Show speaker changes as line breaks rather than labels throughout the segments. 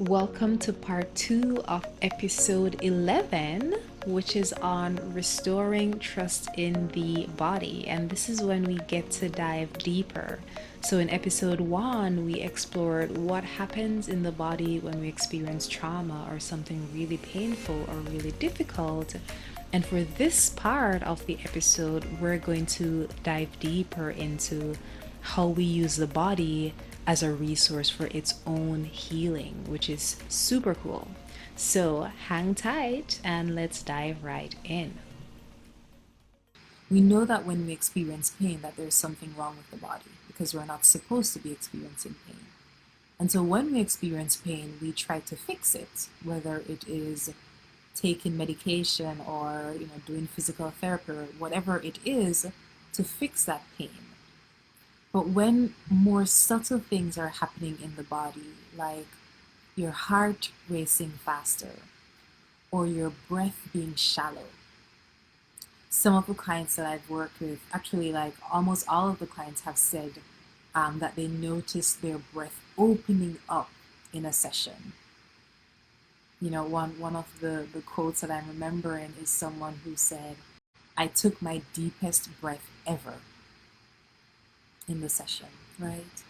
Welcome to part 2 of episode 11, which is on restoring trust in the body. And this is when we get to dive deeper. So, in episode 1, we explored what happens in the body when we experience trauma or something really painful or really difficult. And for this part of the episode, we're going to dive deeper into how we use the body as a resource for its own healing, which is super cool. So hang tight and let's dive right in. We know that when we experience pain that there's something wrong with the body because we're not supposed to be experiencing pain. And so when we experience pain, we try to fix it, whether it is taking medication or doing physical therapy or whatever it is to fix that pain. But when more subtle things are happening in the body, like your heart racing faster or your breath being shallow, some of the clients that I've worked with, actually, like almost all of the clients have said that they notice their breath opening up in a session. One of the quotes that I'm remembering is someone who said, "I took my deepest breath ever in the session," right?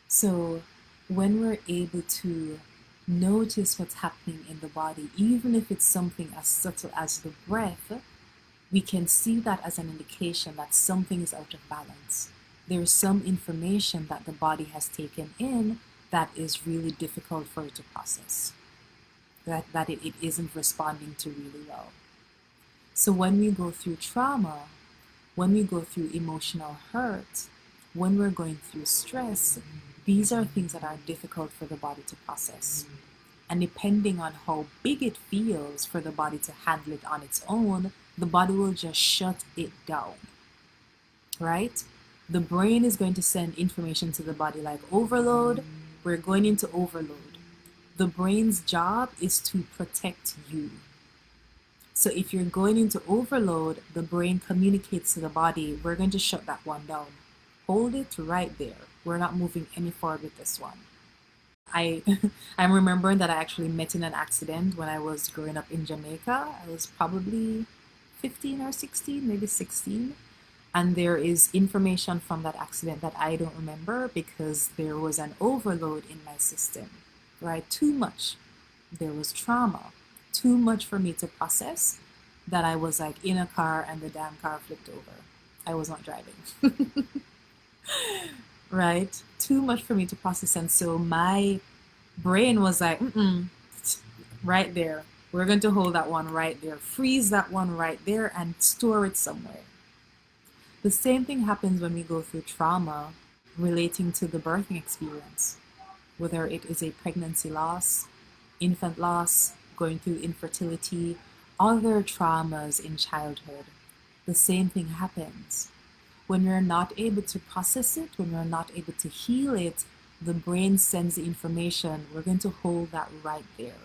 So when we're able to notice what's happening in the body, even if it's something as subtle as the breath, we can see that as an indication that something is out of balance. There is some information that the body has taken in that is really difficult for it to process, that it isn't responding to really well. So when we go through trauma, when we go through emotional hurt, when we're going through stress, these are things that are difficult for the body to process. And depending on how big it feels for the body to handle it on its own, the body will just shut it down, right? The brain is going to send information to the body like overload. We're going into overload. The brain's job is to protect you. So if you're going into overload, the brain communicates to the body, we're going to shut that one down. Hold it right there. We're not moving any forward with this one. I I'm remembering that I actually met in an accident when I was growing up in Jamaica. I was probably 15 or 16, maybe 16. And there is information from that accident that I don't remember because there was an overload in my system, right? Too much. There was trauma, too much for me to process, that I was like in a car and the damn car flipped over. I was not driving. Right? Too much for me to process. And so my brain was like, right there. We're going to hold that one right there, freeze that one right there, and store it somewhere. The same thing happens when we go through trauma relating to the birthing experience, whether it is a pregnancy loss, infant loss, going through infertility, other traumas in childhood. The same thing happens. When we're not able to process it, when we're not able to heal it, the brain sends the information. We're going to hold that right there.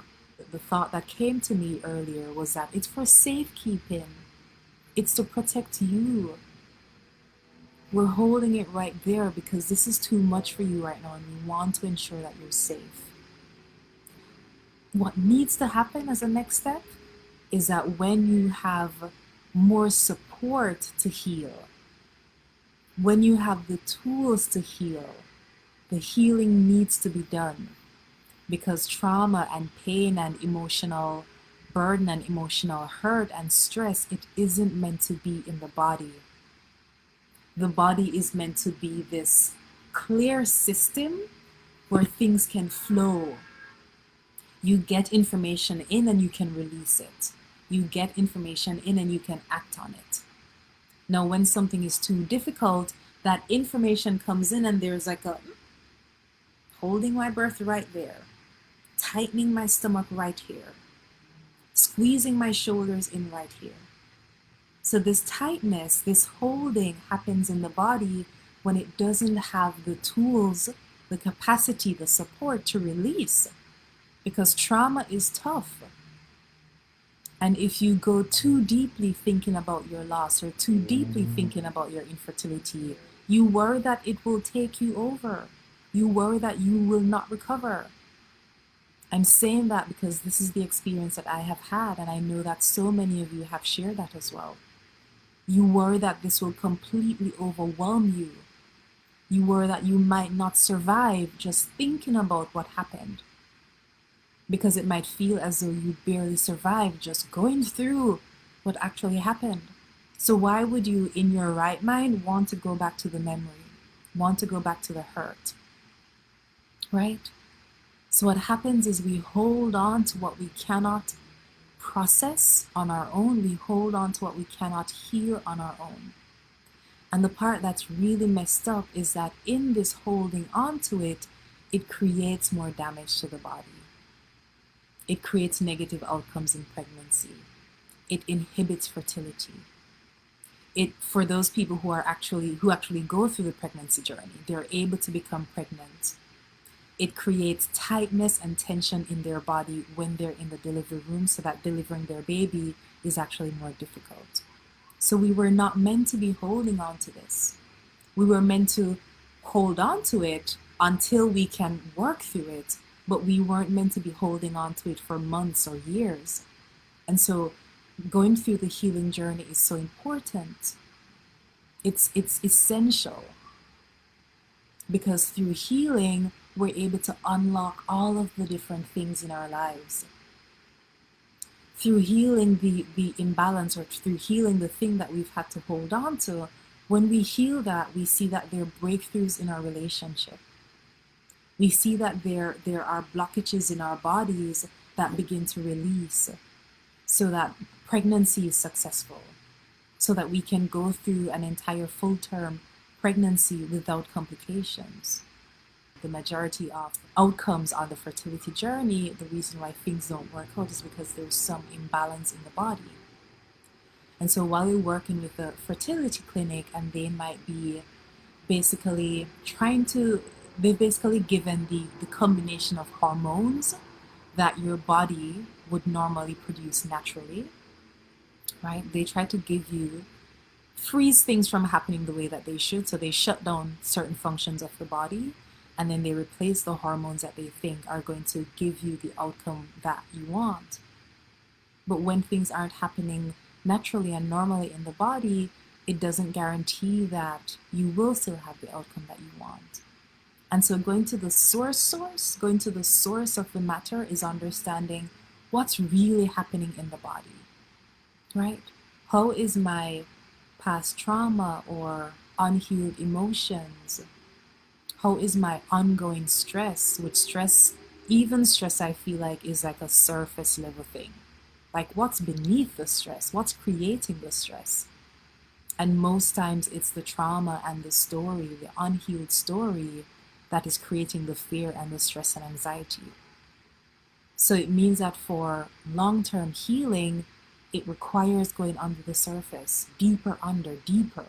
The thought that came to me earlier was that it's for safekeeping. It's to protect you. We're holding it right there because this is too much for you right now and we want to ensure that you're safe. What needs to happen as a next step is that when you have more support to heal, when you have the tools to heal, the healing needs to be done, because trauma and pain and emotional burden and emotional hurt and stress, it isn't meant to be in the body. The body is meant to be this clear system where things can flow. You get information in and you can release it. You get information in and you can act on it. Now, when something is too difficult, that information comes in and there's like a holding my breath right there, tightening my stomach right here, squeezing my shoulders in right here. So this tightness, this holding happens in the body when it doesn't have the tools, the capacity, the support to release, because trauma is tough. And if you go too deeply thinking about your loss or too deeply thinking about your infertility, you worry that it will take you over. You worry that you will not recover. I'm saying that because this is the experience that I have had, and I know that so many of you have shared that as well. You worry that this will completely overwhelm you. You worry that you might not survive just thinking about what happened, because it might feel as though you barely survived just going through what actually happened. So why would you, in your right mind, want to go back to the memory, want to go back to the hurt, right? So what happens is we hold on to what we cannot process on our own. We hold on to what we cannot heal on our own. And the part that's really messed up is that in this holding on to it, it creates more damage to the body. It creates negative outcomes in pregnancy. It inhibits fertility. It, for those people who actually go through the pregnancy journey, they're able to become pregnant. It creates tightness and tension in their body when they're in the delivery room, so that delivering their baby is actually more difficult. So we were not meant to be holding on to this. We were meant to hold on to it until we can work through it, but we weren't meant to be holding on to it for months or years. And so going through the healing journey is so important. It's essential, because through healing, we're able to unlock all of the different things in our lives. Through healing the imbalance, or through healing the thing that we've had to hold on to, when we heal that, we see that there are breakthroughs in our relationship. We see that there are blockages in our bodies that begin to release, so that pregnancy is successful, so that we can go through an entire full-term pregnancy without complications. The majority of outcomes on the fertility journey, the reason why things don't work out is because there's some imbalance in the body. And so while you're working with the fertility clinic, and they might be basically they've basically given the combination of hormones that your body would normally produce naturally, right? They try to give you, freeze things from happening the way that they should. So they shut down certain functions of the body, and then they replace the hormones that they think are going to give you the outcome that you want. But when things aren't happening naturally and normally in the body, it doesn't guarantee that you will still have the outcome that you want. And so going to the source of the matter is understanding what's really happening in the body, right? How is my past trauma or unhealed emotions? How is my ongoing stress? Which stress, even stress, I feel like is like a surface level thing. Like, what's beneath the stress? What's creating the stress? And most times it's the trauma and the story, the unhealed story, that is creating the fear and the stress and anxiety. So it means that for long-term healing, it requires going under the surface, deeper under, deeper,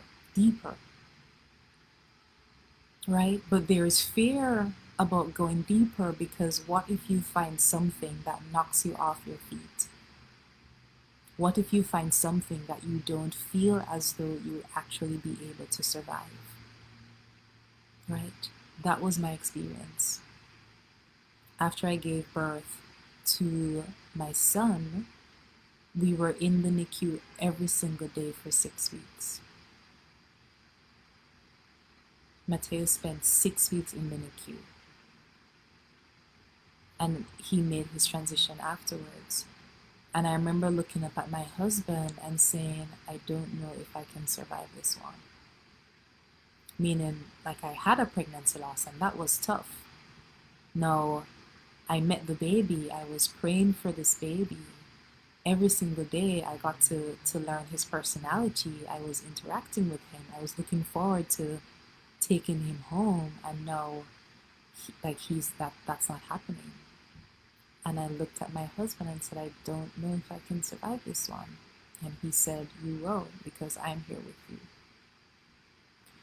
right? But there is fear about going deeper, because what if you find something that knocks you off your feet? What if you find something that you don't feel as though you'll actually be able to survive, right? That was my experience. After I gave birth to my son, we were in the NICU every single day for 6 weeks. Mateo spent 6 weeks in the NICU, and he made his transition afterwards. And I remember looking up at my husband and saying, I don't know if I can survive this one. Meaning, like, I had a pregnancy loss, and that was tough. Now, I met the baby. I was praying for this baby. Every single day, I got to learn his personality. I was interacting with him. I was looking forward to taking him home, and now, that's not happening. And I looked at my husband and said, I don't know if I can survive this one. And he said, you will, because I'm here with you.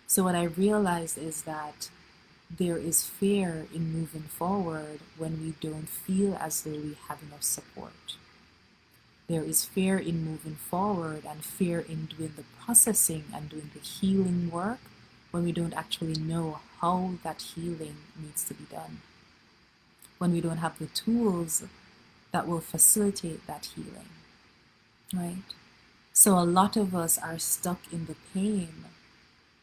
So what I realized is that there is fear in moving forward when we don't feel as though we have enough support. There is fear in moving forward, and fear in doing the processing and doing the healing work when we don't actually know how that healing needs to be done. when we don't have the tools that will facilitate that healing, right? So a lot of us are stuck in the pain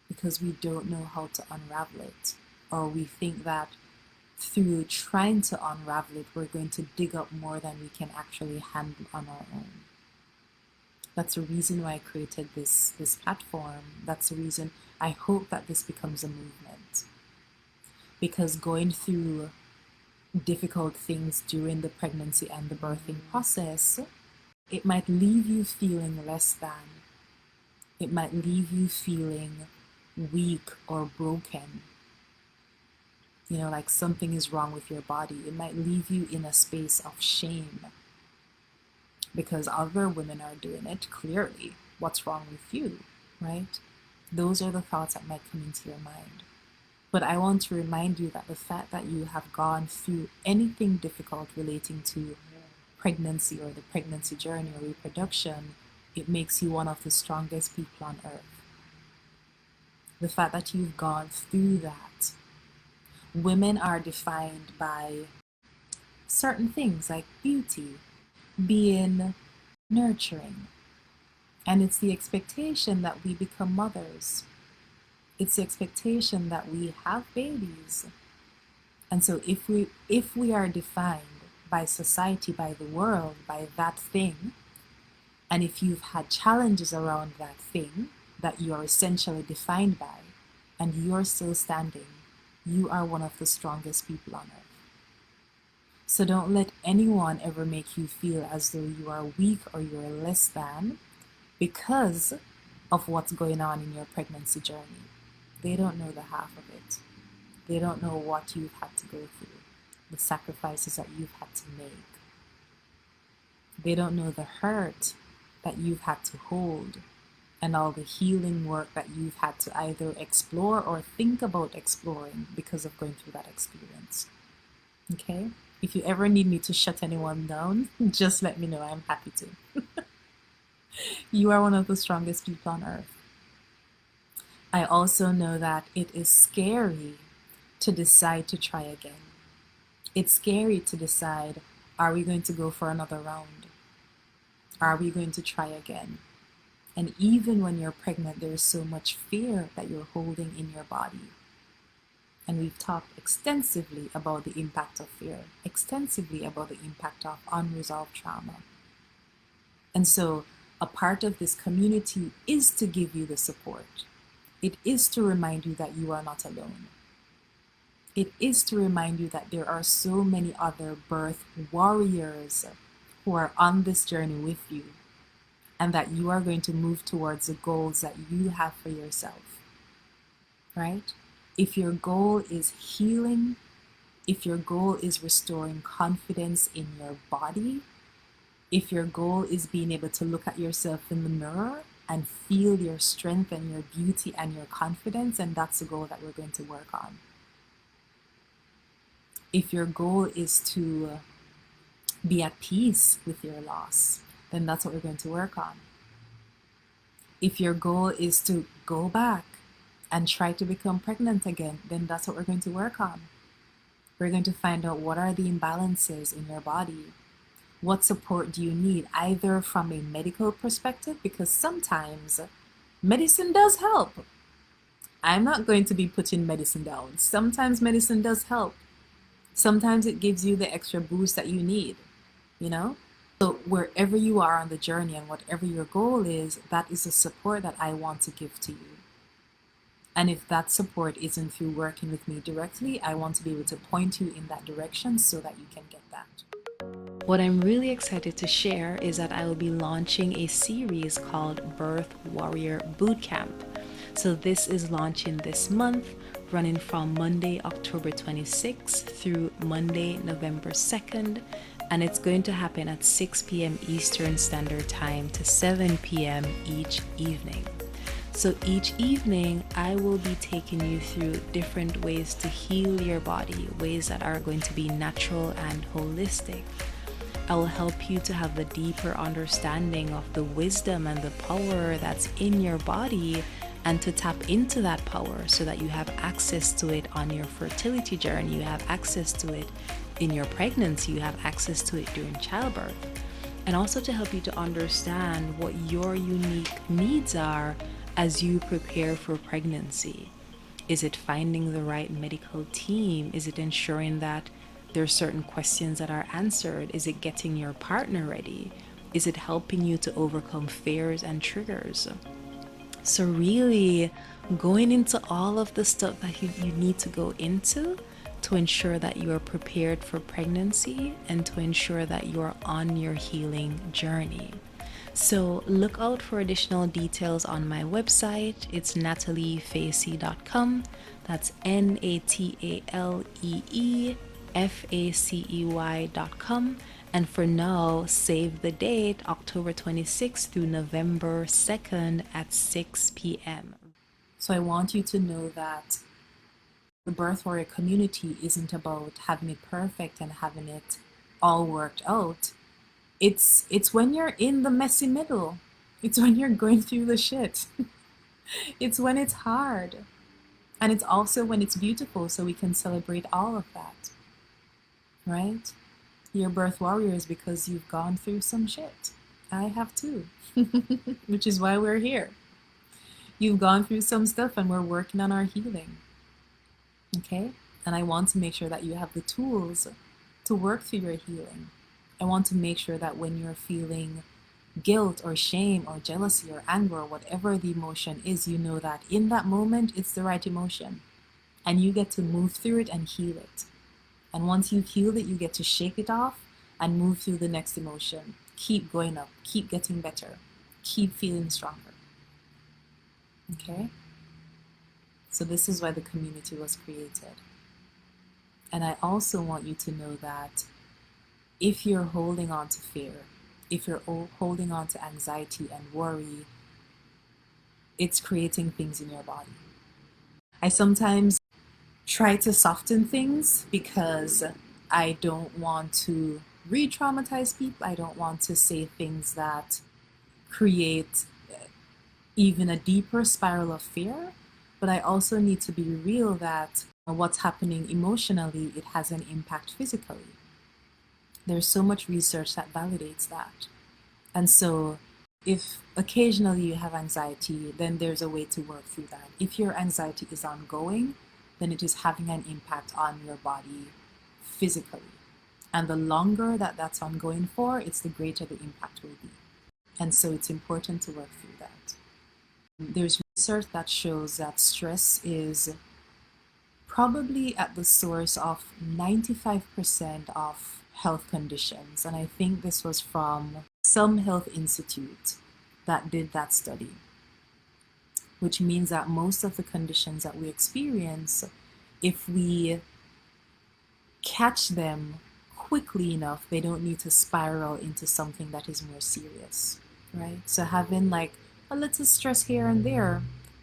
because we don't know how to unravel it, or we think that through trying to unravel it, we're going to dig up more than we can actually handle on our own. That's the reason why I created this platform. That's the reason I hope that this becomes a movement. Because going through difficult things during the pregnancy and the birthing process, it might leave you feeling less than. It might leave you feeling weak or broken. You know, like something is wrong with your body. It might leave you in a space of shame because other women are doing it. Clearly, what's wrong with you, right? Those are the thoughts that might come into your mind. But I want to remind you that the fact that you have gone through anything difficult relating to pregnancy or the pregnancy journey or reproduction, it makes you one of the strongest people on earth. The fact that you've gone through that. Women are defined by certain things like beauty, being nurturing. And it's the expectation that we become mothers. It's the expectation that we have babies. And so if we are defined by society, by the world, by that thing, and if you've had challenges around that thing that you are essentially defined by, and you're still standing, you are one of the strongest people on earth. So don't let anyone ever make you feel as though you are weak or you're less than because of what's going on in your pregnancy journey. They don't know the half of it. They don't know what you've had to go through, the sacrifices that you've had to make. They don't know the hurt that you've had to hold and all the healing work that you've had to either explore or think about exploring because of going through that experience. Okay? If you ever need me to shut anyone down, just let me know. I'm happy to. You are one of the strongest people on earth. I also know that it is scary to decide to try again. It's scary to decide, are we going to go for another round? Are we going to try again? And even when you're pregnant, there is so much fear that you're holding in your body. And we've talked extensively about the impact of fear, extensively about the impact of unresolved trauma. And so a part of this community is to give you the support. It is to remind you that you are not alone. It is to remind you that there are so many other birth warriors who are on this journey with you, and that you are going to move towards the goals that you have for yourself, right? If your goal is healing, if your goal is restoring confidence in your body, if your goal is being able to look at yourself in the mirror and feel your strength and your beauty and your confidence, and that's the goal that we're going to work on. If your goal is to be at peace with your loss, then that's what we're going to work on. If your goal is to go back and try to become pregnant again, then that's what we're going to work on. We're going to find out what are the imbalances in your body. What support do you need, either from a medical perspective, because sometimes medicine does help. I'm not going to be putting medicine down. Sometimes medicine does help. Sometimes it gives you the extra boost that you need, you know? So wherever you are on the journey and whatever your goal is, that is the support that I want to give to you. And if that support isn't through working with me directly, I want to be able to point you in that direction so that you can get that. What I'm really excited to share is that I will be launching a series called Birth Warrior Bootcamp. So this is launching this month, running from Monday, October 26th through Monday, November 2nd. And it's going to happen at 6 p.m. Eastern Standard Time to 7 p.m. each evening. So each evening, I will be taking you through different ways to heal your body, ways that are going to be natural and holistic. I will help you to have a deeper understanding of the wisdom and the power that's in your body, and to tap into that power so that you have access to it on your fertility journey. You have access to it
in your pregnancy, you have access to it during childbirth. And also to help you to understand what your unique needs are as you prepare for pregnancy. Is it finding the right medical team? Is it ensuring that there are certain questions that are answered? Is it getting your partner ready? Is it helping you to overcome fears and triggers? So, really going into all of the stuff that you need to go into to ensure that you are prepared for pregnancy and to ensure that you are on your healing journey. So, look out for additional details on my website. It's nataliefacey.com. That's NATALEEFACEY.com. And for now, save the date October 26th through November 2nd at 6 p.m.
So I want you to know that the Birth Warrior community isn't about having it perfect and having it all worked out. It's when you're in the messy middle. It's when you're going through the shit. It's when it's hard. And it's also when it's beautiful, so we can celebrate all of that. Right? You're birth warriors because you've gone through some shit. I have too. Which is why we're here. You've gone through some stuff and we're working on our healing. Okay? And I want to make sure that you have the tools to work through your healing. I want to make sure that when you're feeling guilt or shame or jealousy or anger or whatever the emotion is, you know that in that moment it's the right emotion and you get to move through it and heal it. And once you've healed it, you get to shake it off and move through the next emotion. Keep going up, keep getting better, keep feeling stronger. Okay? So this is why the community was created. And I also want you to know that if you're holding on to fear, if you're holding on to anxiety and worry, it's creating things in your body. I sometimes try to soften things because I don't want to re-traumatize people. I don't want to say things that create even a deeper spiral of fear. But I also need to be real that what's happening emotionally, it has an impact physically. There's so much research that validates that. And so if occasionally you have anxiety, then there's a way to work through that. If your anxiety is ongoing, then it is having an impact on your body physically. And the longer that that's ongoing for, it's the greater the impact will be. And so it's important to work through that. There's research that shows that stress is probably at the source of 95% of health conditions. And I think this was from some health institute that did that study, which means that most of the conditions that we experience, if we catch them quickly enough, they don't need to spiral into something that is more serious, right? So having like a little stress here and there,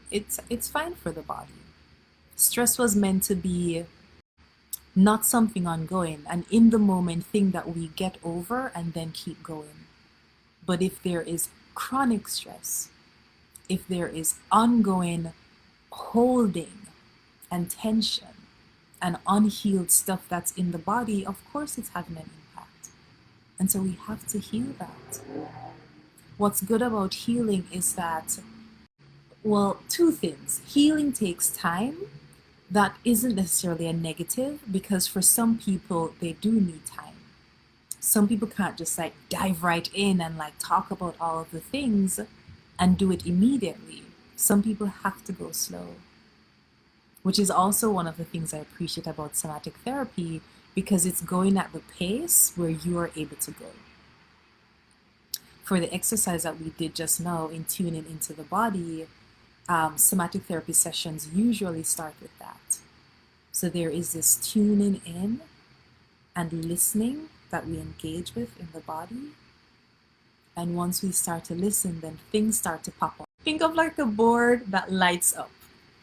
it's fine for the body. Stress was meant to be not something ongoing, an in the moment thing that we get over and then keep going. But if there is chronic stress, if there is ongoing holding and tension and unhealed stuff that's in the body, of course it's having an impact. And so we have to heal that. What's good about healing is that, well, two things. Healing takes time. That isn't necessarily a negative because for some people, they do need time. Some people can't just like dive right in and like talk about all of the things and do it immediately. Some people have to go slow, which is also one of the things I appreciate about somatic therapy because it's going at the pace where you are able to go. For the exercise that we did just now in tuning into the body, somatic therapy sessions usually start with that. So there is this tuning in and listening that we engage with in the body. And once we start to listen, then things start to pop up. Think of like a board that lights up.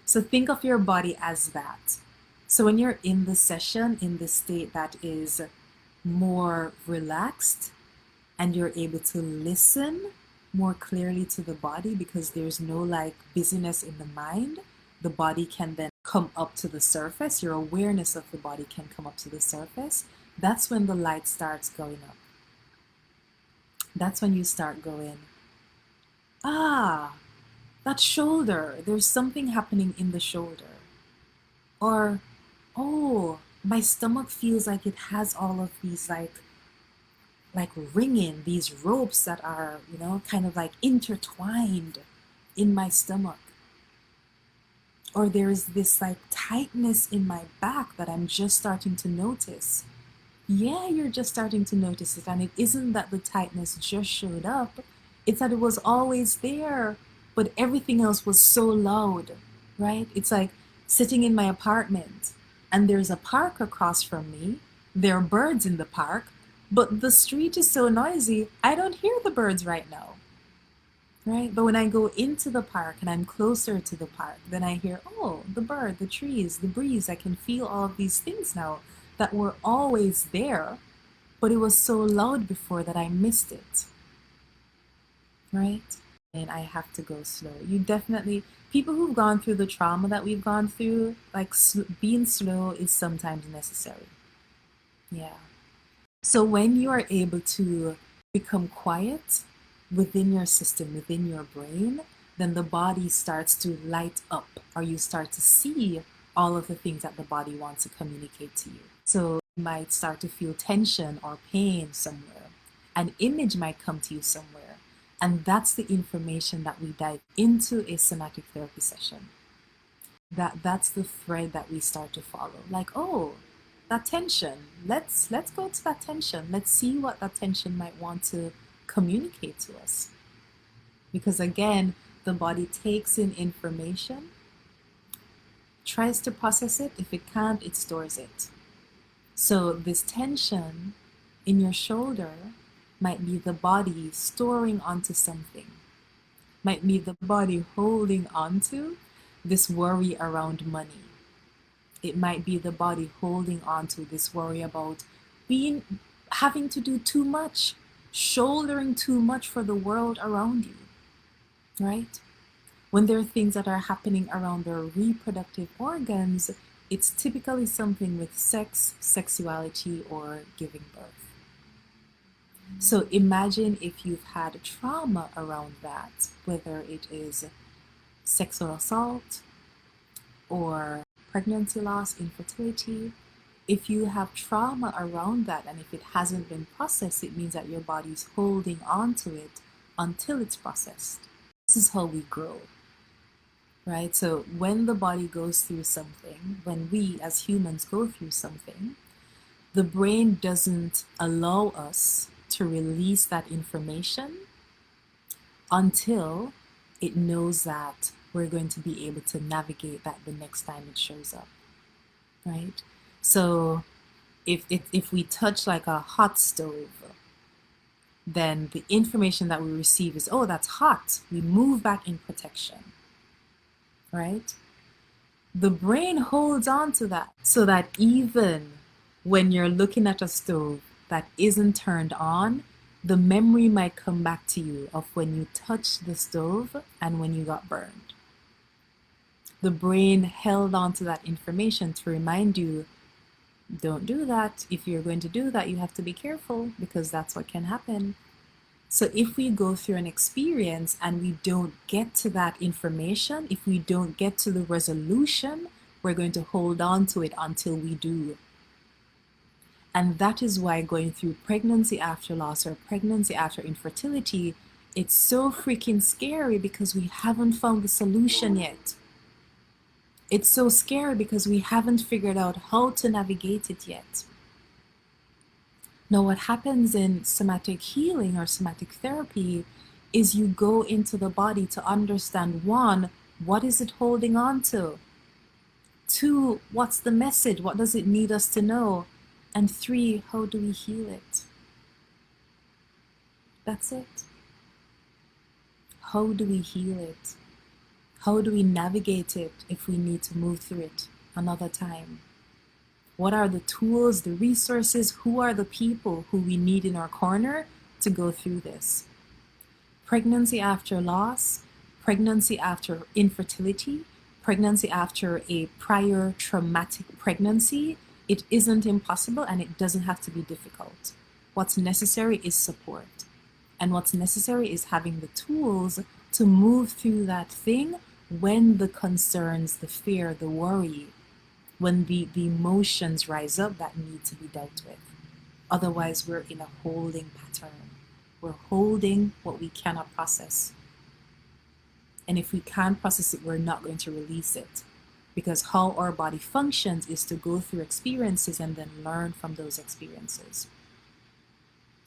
So think of your body as that. So when you're in the session, in the state that is more relaxed, and you're able to listen more clearly to the body because there's no like busyness in the mind, the body can then come up to the surface. Your awareness of the body can come up to the surface that's when the light starts going up. That's when you start going, ah, that shoulder, there's something happening in the shoulder. Or, oh, my stomach feels like it has all of these like ringing, these ropes that are, kind of like intertwined in my stomach. Or there's this like tightness in my back that I'm just starting to notice. Yeah, you're just starting to notice it. And it isn't that the tightness just showed up, it's that it was always there, but everything else was so loud, right? It's like sitting in my apartment and there's a park across from me. There are birds in the park, but the street is so noisy, I don't hear the birds right now, right? But when I go into the park and I'm closer to the park, then I hear, oh, the bird, the trees, the breeze. I can feel all of these things now that were always there, but it was so loud before that I missed it, right? And I have to go slow. You definitely, people who've gone through the trauma that we've gone through, like being slow is sometimes necessary. Yeah. So when you are able to become quiet within your system, within your brain, then the body starts to light up, or you start to see all of the things that the body wants to communicate to you. So you might start to feel tension or pain somewhere. An image might come to you somewhere. And that's the information that we dive into a somatic therapy session. That's the thread that we start to follow. Like, oh, that tension. Let's go to that tension. Let's see what that tension might want to communicate to us. Because again, the body takes in information, tries to process it. If it can't, it stores it. So this tension in your shoulder might be the body storing onto something, might be the body holding onto this worry around money. It might be the body holding on to this worry about having to do too much, shouldering too much for the world around you, right? When there are things that are happening around their reproductive organs, it's typically something with sex, sexuality, or giving birth. So imagine if you've had trauma around that, whether it is sexual assault or pregnancy loss, infertility. If you have trauma around that and if it hasn't been processed, it means that your body's holding on to it until it's processed. This is how we grow, right? So when the body goes through something, when we as humans go through something, the brain doesn't allow us to release that information until it knows that we're going to be able to navigate that the next time it shows up, right? So if we touch like a hot stove, then the information that we receive is, oh, that's hot. We move back in protection, right? The brain holds on to that so that even when you're looking at a stove that isn't turned on, the memory might come back to you of when you touched the stove and when you got burned. The brain held on to that information to remind you, don't do that. If you're going to do that, you have to be careful because that's what can happen. So if we go through an experience and we don't get to that information, if we don't get to the resolution, we're going to hold on to it until we do. And that is why going through pregnancy after loss or pregnancy after infertility, it's so freaking scary because we haven't found the solution yet. It's so scary because we haven't figured out how to navigate it yet. Now, what happens in somatic healing or somatic therapy is you go into the body to understand, one, what is it holding on to? Two, what's the message? What does it need us to know? And three, how do we heal it? That's it. How do we heal it? How do we navigate it if we need to move through it another time? What are the tools, the resources? Who are the people who we need in our corner to go through this? Pregnancy after loss, pregnancy after infertility, pregnancy after a prior traumatic pregnancy, It isn't impossible and it doesn't have to be difficult. What's necessary is support. And what's necessary is having the tools to move through that thing when the concerns, the fear, the worry, when the emotions rise up that need to be dealt with. Otherwise, we're in a holding pattern. We're holding what we cannot process. And if we can't process it, we're not going to release it. Because how our body functions is to go through experiences and then learn from those experiences.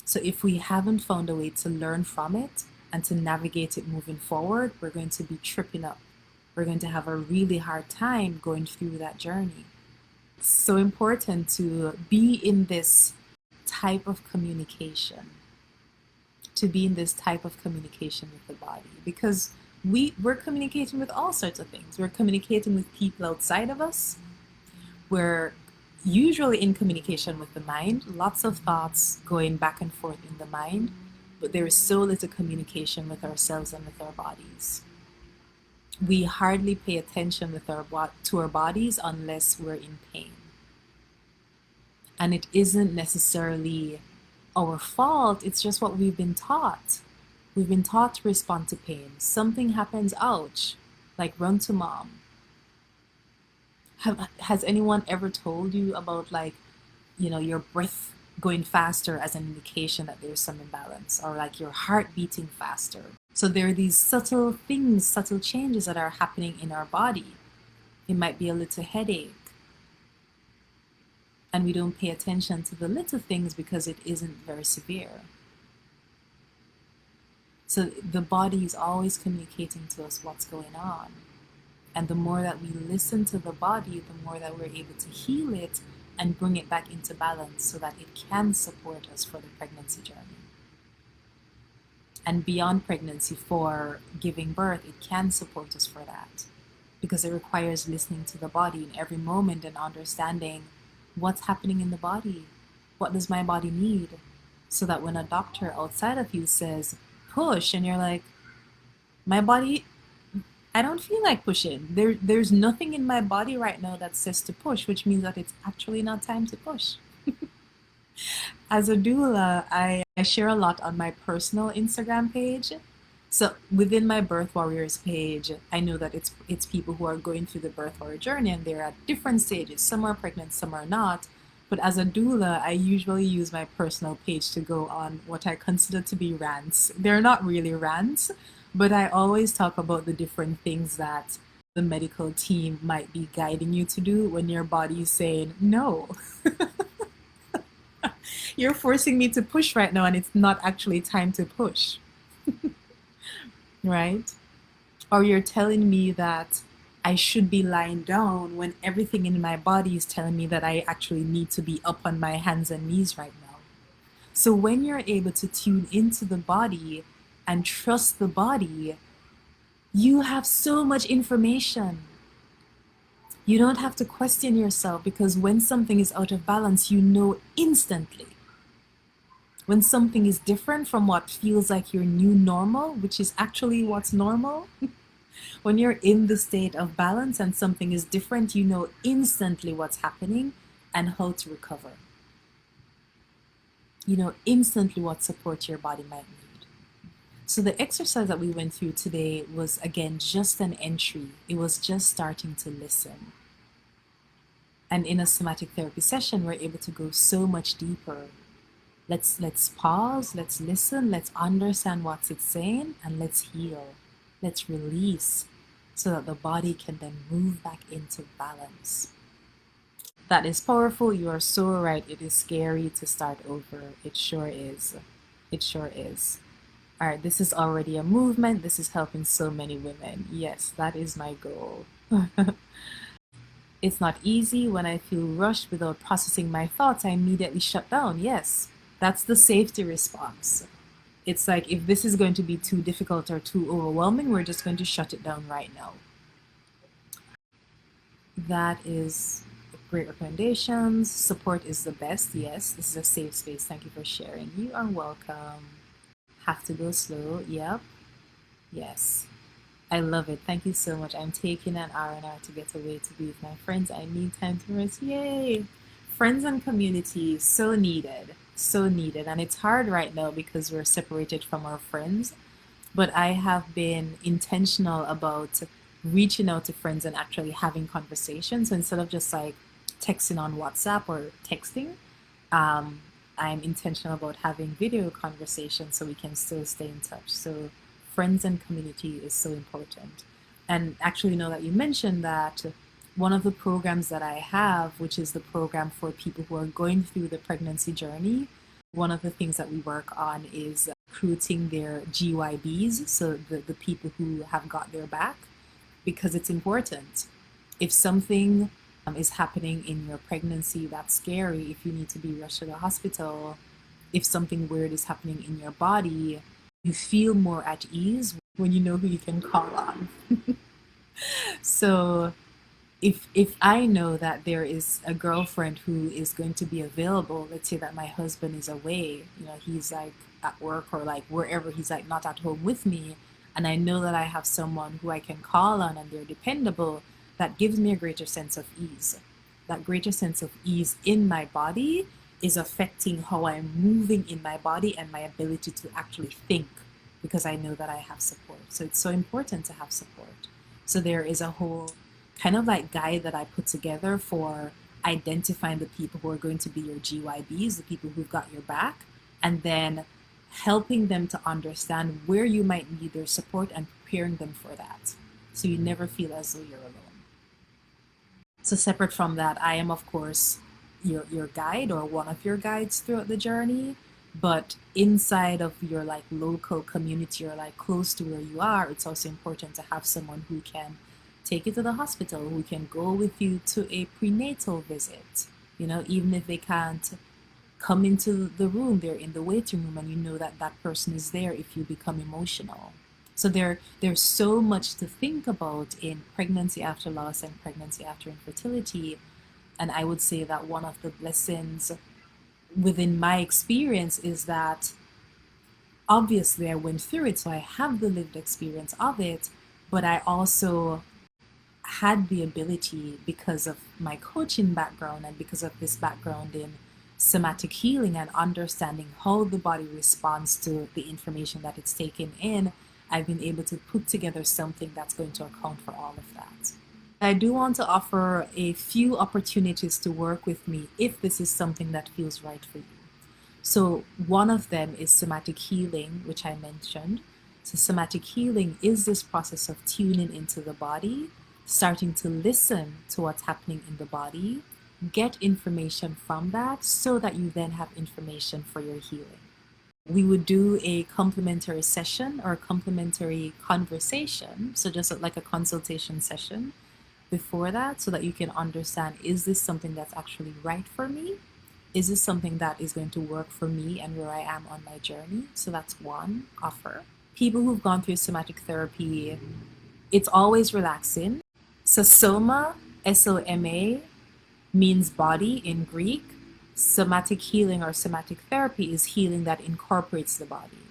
So if we haven't found a way to learn from it and to navigate it moving forward, we're going to be tripping up. We're going to have a really hard time going through that journey. It's so important to be in this type of communication, with the body, because we're communicating with all sorts of things. We're communicating with people outside of us. We're usually in communication with the mind, lots of thoughts going back and forth in the mind, but there is so little communication with ourselves and with our bodies. We hardly pay attention to our bodies unless we're in pain. And it isn't necessarily our fault, it's just what we've been taught. We've been taught to respond to pain. Something happens, ouch, like run to mom. Has anyone ever told you about, like, your breath going faster as an indication that there's some imbalance, or like your heart beating faster? So there are these subtle things, subtle changes that are happening in our body. It might be a little headache. And we don't pay attention to the little things because it isn't very severe. So the body is always communicating to us what's going on. And the more that we listen to the body, the more that we're able to heal it and bring it back into balance so that it can support us for the pregnancy journey. And beyond pregnancy, for giving birth, it can support us for that. Because it requires listening to the body in every moment and understanding what's happening in the body. What does my body need? So that when a doctor outside of you says, push, and you're like, my body, I don't feel like pushing. There's nothing in my body right now that says to push, which means that it's actually not time to push. As a doula, I share a lot on my personal Instagram page. So within my Birth Warriors page, I know that it's people who are going through the birth warrior journey, and they're at different stages. Some are pregnant, some are not. But as a doula, I usually use my personal page to go on what I consider to be rants. They're not really rants, but I always talk about the different things that the medical team might be guiding you to do when your body is saying, no, you're forcing me to push right now, and it's not actually time to push, right? Or you're telling me that I should be lying down when everything in my body is telling me that I actually need to be up on my hands and knees right now. So when you're able to tune into the body and trust the body, you have so much information. You don't have to question yourself, because when something is out of balance, you know instantly. When something is different from what feels like your new normal, which is actually what's normal, when you're in the state of balance and something is different, you know instantly what's happening and how to recover. You know instantly what support your body might need. So the exercise that we went through today was, again, just an entry. It was just starting to listen. And in a somatic therapy session, we're able to go so much deeper. Let's pause, let's listen, let's understand what it's saying, and let's heal. Let's release so that the body can then move back into balance. That is powerful. You are so right. It is scary to start over. It sure is. It sure is. All right, this is already a movement. This is helping so many women. Yes, that is my goal. It's not easy. When I feel rushed without processing my thoughts, I immediately shut down. Yes, that's the safety response. It's like, if this is going to be too difficult or too overwhelming, we're just going to shut it down right now. That is great recommendations. Support is the best. Yes, this is a safe space. Thank you for sharing. You are welcome. Have to go slow. Yep. Yes. I love it. Thank you so much. I'm taking an R&R to get away to be with my friends. I need time to rest. Yay! friends and community, so needed, so needed. And it's hard right now because we're separated from our friends. But I have been intentional about reaching out to friends and actually having conversations. So instead of just like texting on WhatsApp or texting, um, I'm intentional about having video conversations so we can still stay in touch. So friends and community is so important. And actually, know that you mentioned that one of the programs that I have, which is the program for people who are going through the pregnancy journey, one of the things that we work on is recruiting their GYBs, so the people who have got their back, because it's important. If something is happening in your pregnancy that's scary, if you need to be rushed to the hospital, if something weird is happening in your body, you feel more at ease when you know who you can call on. So if I know that there is a girlfriend who is going to be available, let's say that my husband is away, he's like at work or like wherever, he's like not at home with me, and I know that I have someone who I can call on and they're dependable, that gives me a greater sense of ease. That greater sense of ease in my body is affecting how I'm moving in my body and my ability to actually think, because I know that I have support. So it's so important to have support. So there is a whole kind of like guide that I put together for identifying the people who are going to be your GYBs, the people who've got your back, and then helping them to understand where you might need their support and preparing them for that. So you never feel as though you're alone. So separate from that, I am of course your guide or one of your guides throughout the journey. But inside of your like local community or like close to where you are, it's also important to have someone who can take you to the hospital, who can go with you to a prenatal visit. Even if they can't come into the room, they're in the waiting room, and you know that that person is there if you become emotional. So there's so much to think about in pregnancy after loss and pregnancy after infertility. And I would say that one of the blessings within my experience is that obviously I went through it, so I have the lived experience of it, but I also had the ability, because of my coaching background and because of this background in somatic healing and understanding how the body responds to the information that it's taken in, I've been able to put together something that's going to account for all of that. I do want to offer a few opportunities to work with me if this is something that feels right for you. So one of them is somatic healing, which I mentioned. So somatic healing is this process of tuning into the body, starting to listen to what's happening in the body, get information from that so that you then have information for your healing. We would do a complimentary session or a complimentary conversation, so just like a consultation session before that, so that you can understand, is this something that's actually right for me? Is this something that is going to work for me and where I am on my journey? So that's one offer. People who've gone through somatic therapy, it's always relaxing. So soma, S-O-M-A, means body in Greek. Somatic healing or somatic therapy is healing that incorporates the body.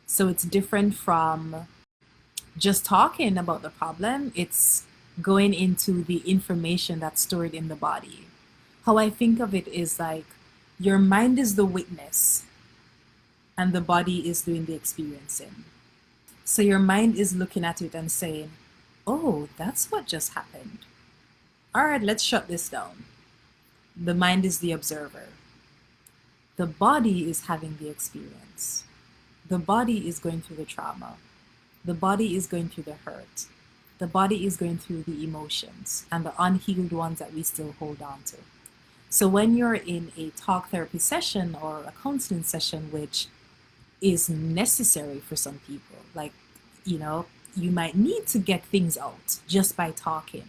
So it's different from just talking about the problem. It's going into the information that's stored in the body. How I think of it is like your mind is the witness and the body is doing the experiencing. So your mind is looking at it and saying, oh, that's what just happened. All right, let's shut this down. The mind is the observer. The body is having the experience. The body is going through the trauma. The body is going through the hurt. The body is going through the emotions and the unhealed ones that we still hold on to. So when you're in a talk therapy session or a counseling session, which is necessary for some people, like, you might need to get things out just by talking.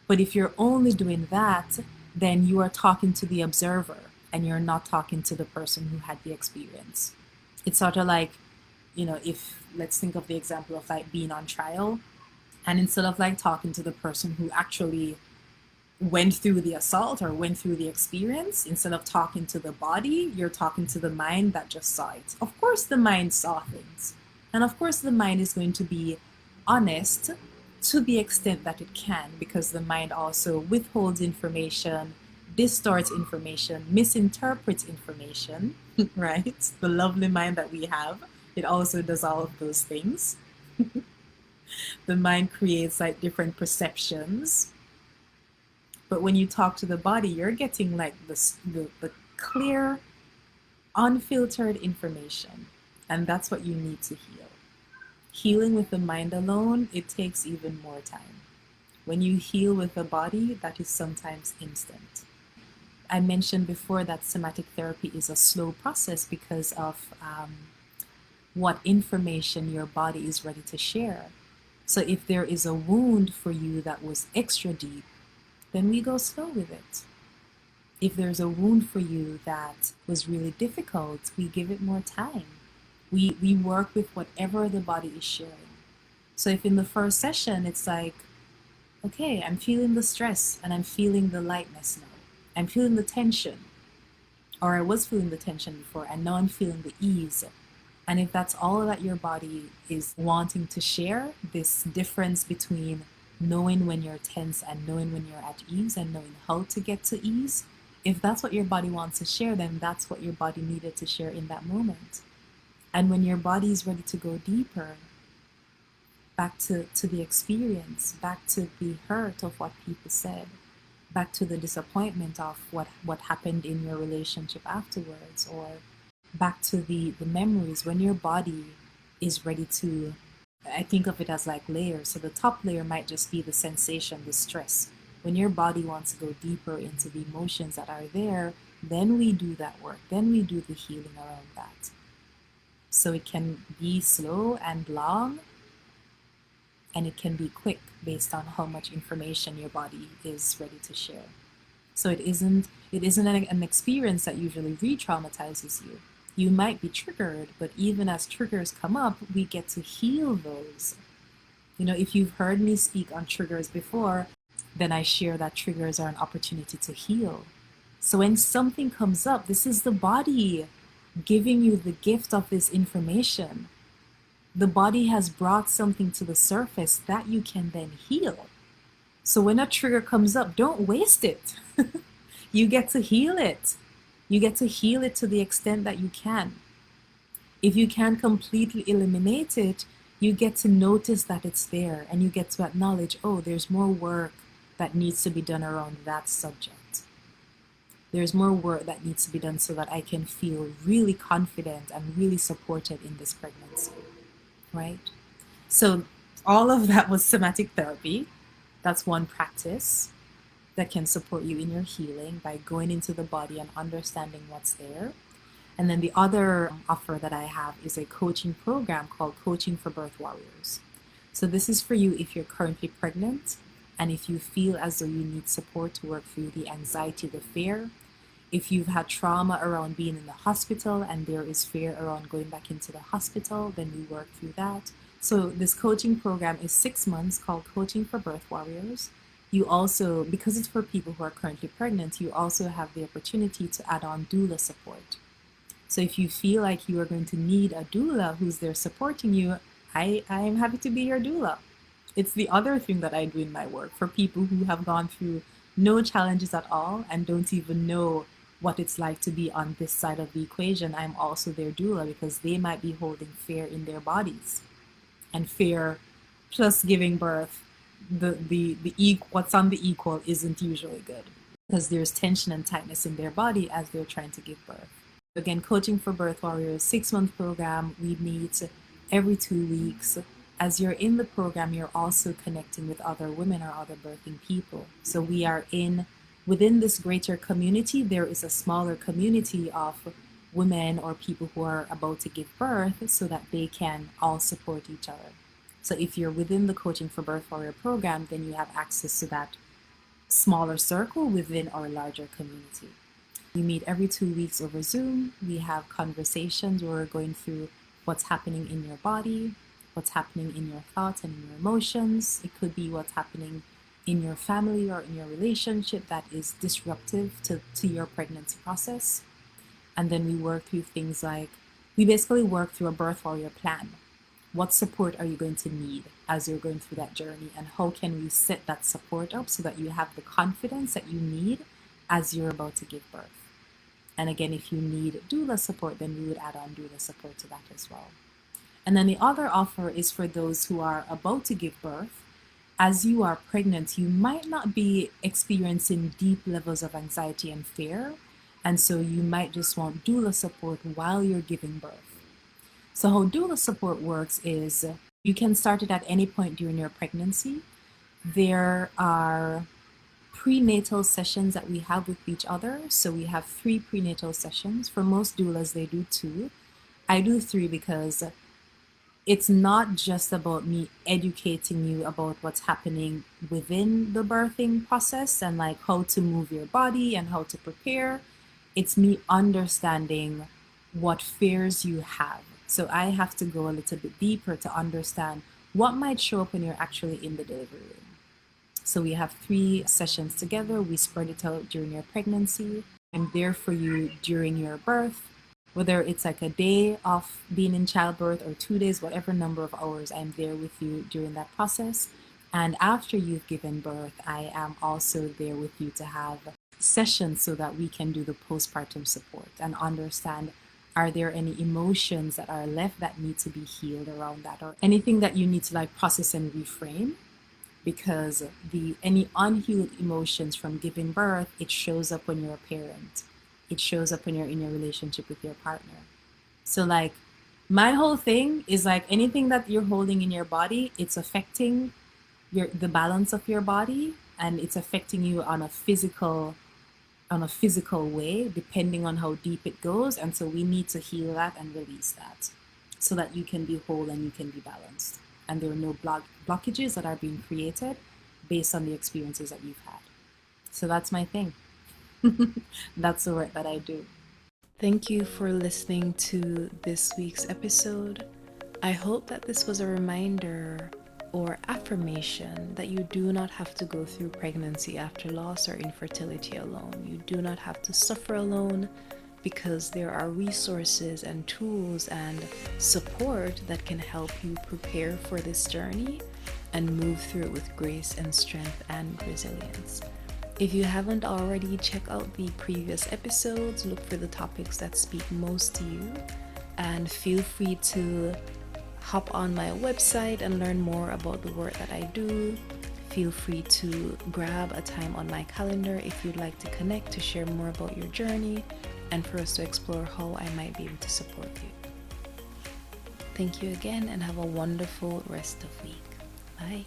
But if you're only doing that, then you are talking to the observer and you're not talking to the person who had the experience. It's sort of like, if let's think of the example of like being on trial, and instead of like talking to the person who actually went through the assault or went through the experience, instead of talking to the body, you're talking to the mind that just saw it. Of course, the mind saw things. And of course, the mind is going to be honest to the extent that it can, because the mind also withholds information, distorts information, misinterprets information, right? The lovely mind that we have, it also does all of those things. The mind creates like different perceptions. But when you talk to the body, you're getting like the clear, unfiltered information. And that's what you need to heal. Healing with the mind alone, it takes even more time. When you heal with the body, that is sometimes instant. I mentioned before that somatic therapy is a slow process because of what information your body is ready to share. So if there is a wound for you that was extra deep, then we go slow with it. If there's a wound for you that was really difficult, we give it more time. We work with whatever the body is sharing. So if in the first session it's like, okay, I'm feeling the stress and I'm feeling the lightness now. I'm feeling the tension, or I was feeling the tension before, and now I'm feeling the ease. And if that's all that your body is wanting to share, this difference between knowing when you're tense and knowing when you're at ease and knowing how to get to ease, if that's what your body wants to share, then that's what your body needed to share in that moment. And when your body is ready to go deeper, back to the experience, back to the hurt of what people said, back to the disappointment of what happened in your relationship afterwards, or back to the memories, when your body is ready to, I think of it as like layers. So the top layer might just be the sensation, the stress. When your body wants to go deeper into the emotions that are there, then we do that work. Then we do the healing around that. So it can be slow and long, and it can be quick based on how much information your body is ready to share. So it isn't an experience that usually re-traumatizes you. You might be triggered, but even as triggers come up, we get to heal those. If you've heard me speak on triggers before, then I share that triggers are an opportunity to heal. So when something comes up, this is the body giving you the gift of this information. The body has brought something to the surface that you can then heal. So when a trigger comes up, don't waste it. You get to heal it. You get to heal it to the extent that you can. If you can't completely eliminate it, you get to notice that it's there, and you get to acknowledge, oh, there's more work that needs to be done around that subject. There's more work that needs to be done so that I can feel really confident and really supported in this pregnancy, right? So all of that was somatic therapy. That's one practice that can support you in your healing by going into the body and understanding what's there. And then the other offer that I have is a coaching program called Coaching for Birth Warriors. So this is for you if you're currently pregnant and if you feel as though you need support to work through the anxiety, the fear. If you've had trauma around being in the hospital and there is fear around going back into the hospital, then we work through that. So this coaching program is 6 months, called Coaching for Birth Warriors. You also, because it's for people who are currently pregnant, you also have the opportunity to add on doula support. So if you feel like you are going to need a doula who's there supporting you, I'm happy to be your doula. It's the other thing that I do in my work for people who have gone through no challenges at all and don't even know what it's like to be on this side of the equation. I'm also their doula because they might be holding fear in their bodies, and fear plus giving birth, what's on the equal isn't usually good because there's tension and tightness in their body as they're trying to give birth. Again, Coaching for Birth Warriors, 6-month program. We meet every 2 weeks. As you're in the program, you're also connecting with other women or other birthing people. So we are within this greater community, there is a smaller community of women or people who are about to give birth so that they can all support each other. So if you're within the Coaching for Birth Warrior program, then you have access to that smaller circle within our larger community. We meet every 2 weeks over Zoom. We have conversations where we're going through what's happening in your body, what's happening in your thoughts and in your emotions. It could be what's happening in your family or in your relationship that is disruptive to your pregnancy process. And then we work through things like, we basically work through a birth warrior plan. What support are you going to need as you're going through that journey? And how can we set that support up so that you have the confidence that you need as you're about to give birth. And again, if you need doula support, then we would add on doula support to that as well. And then the other offer is for those who are about to give birth. As you are pregnant, you might not be experiencing deep levels of anxiety and fear. And so you might just want doula support while you're giving birth. So, how doula support works is you can start it at any point during your pregnancy. There are prenatal sessions that we have with each other. So, we have 3 prenatal sessions. For most doulas, they do 2. I do 3 because it's not just about me educating you about what's happening within the birthing process and like how to move your body and how to prepare. It's me understanding what fears you have. So I have to go a little bit deeper to understand what might show up when you're actually in the delivery room. So we have 3 sessions together. We spread it out during your pregnancy. I'm there for you during your birth, whether it's like a day of being in childbirth or 2 days, whatever number of hours, I'm there with you during that process. And after you've given birth, I am also there with you to have sessions so that we can do the postpartum support and understand, are there any emotions that are left that need to be healed around that, or anything that you need to like process and reframe, because the any unhealed emotions from giving birth, it shows up when you're a parent, it shows up when you're in your relationship with your partner. So like my whole thing is like anything that you're holding in your body, it's affecting the balance of your body, and it's affecting you on a physical way depending on how deep it goes. And so we need to heal that and release that so that you can be whole and you can be balanced, and there are no blockages that are being created based on the experiences that you've had. So that's my thing. That's the work that I do.
Thank you for listening to this week's episode. I hope that this was a reminder or affirmation that you do not have to go through pregnancy after loss or infertility alone. You do not have to suffer alone, because there are resources and tools and support that can help you prepare for this journey and move through it with grace and strength and resilience. If you haven't already, check out the previous episodes, look for the topics that speak most to you, and feel free to hop on my website and learn more about the work that I do. Feel free to grab a time on my calendar if you'd like to connect to share more about your journey and for us to explore how I might be able to support you. Thank you again and have a wonderful rest of week. Bye.